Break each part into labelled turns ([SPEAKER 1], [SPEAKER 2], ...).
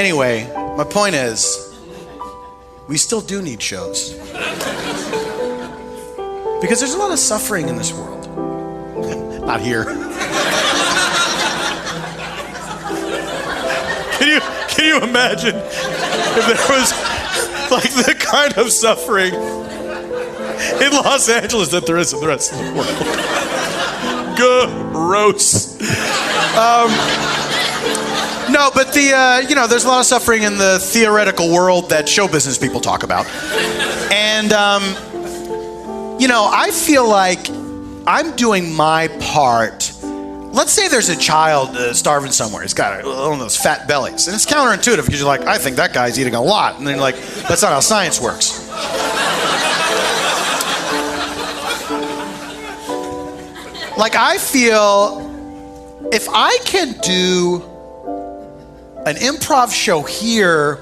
[SPEAKER 1] Anyway, my point is, we still do need shows. Because there's a lot of suffering in this world. Not here. Can you imagine if there was like the kind of suffering in Los Angeles that there is in the rest of the world? Gross. No, but there's a lot of suffering in the theoretical world that show business people talk about. And, I feel like I'm doing my part. Let's say there's a child starving somewhere. He's got one of those fat bellies. And it's counterintuitive because you're like, I think that guy's eating a lot. And then you're like, that's not how science works. Like, I feel if I can do an improv show here,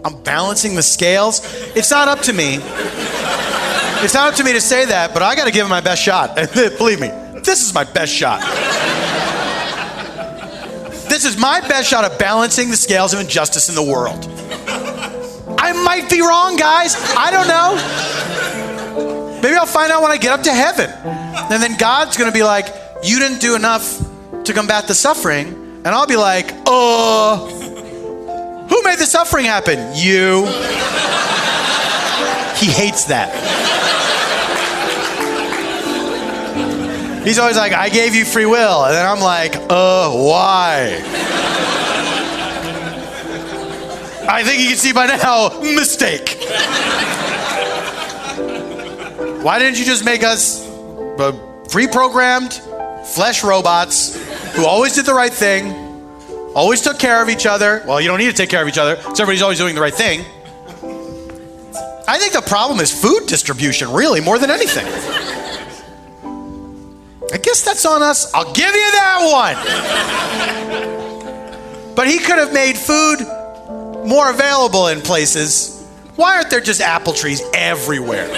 [SPEAKER 1] I'm balancing the scales. It's not up to me. It's not up to me to say that, but I got to give it my best shot. And believe me, this is my best shot. This is my best shot of balancing the scales of injustice in the world. I might be wrong, guys. I don't know. Maybe I'll find out when I get up to heaven. And then God's going to be like, you didn't do enough to combat the suffering. And I'll be like, who made the suffering happen? You. He hates that. He's always like, I gave you free will. And then I'm like, why? I think you can see by now, mistake. Why didn't you just make us pre-programmed flesh robots who always did the right thing, always took care of each other? Well, you don't need to take care of each other, because everybody's always doing the right thing. I think the problem is food distribution, really, more than anything. I guess that's on us. I'll give you that one. But he could have made food more available in places. Why aren't there just apple trees everywhere?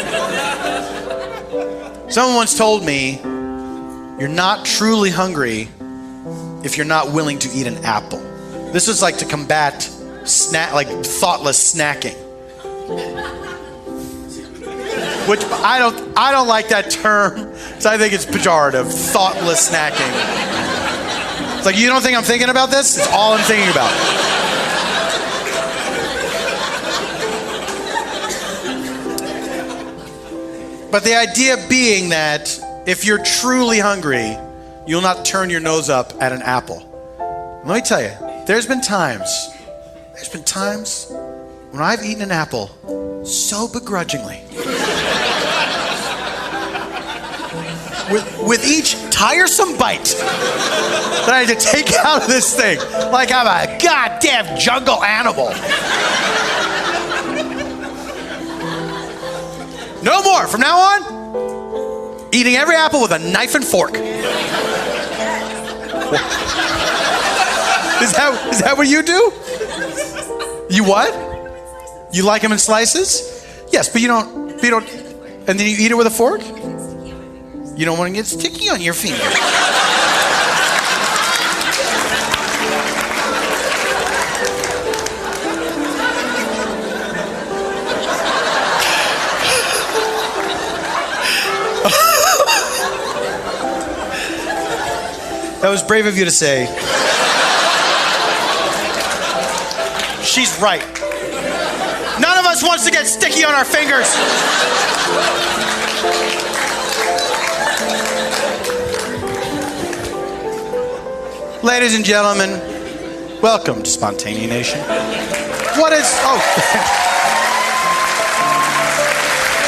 [SPEAKER 1] Someone once told me, you're not truly hungry if you're not willing to eat an apple. This is like to combat thoughtless snacking. Which I don't like that term, because I think it's pejorative. Thoughtless snacking. It's like, you don't think I'm thinking about this? It's all I'm thinking about. But the idea being that if you're truly hungry, you'll not turn your nose up at an apple. And let me tell you, there's been times when I've eaten an apple so begrudgingly. With each tiresome bite that I had to take out of this thing, like I'm a goddamn jungle animal. No more. From now on, eating every apple with a knife and fork. Is that what you do? You what? You like them in slices? Yes, but you don't, and then you eat it with a fork? You don't want to get sticky on your finger. That was brave of you to say. She's right. None of us wants to get sticky on our fingers. Ladies and gentlemen, welcome to Spontaneanation. What is... Oh.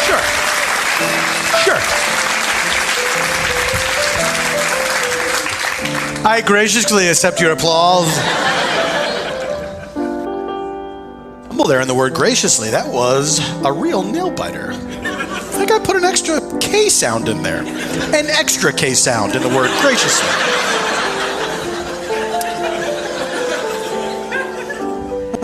[SPEAKER 1] Sure. I graciously accept your applause. Well, there in the word graciously, that was a real nail biter. I think I put an extra K sound in there. An extra K sound in the word graciously.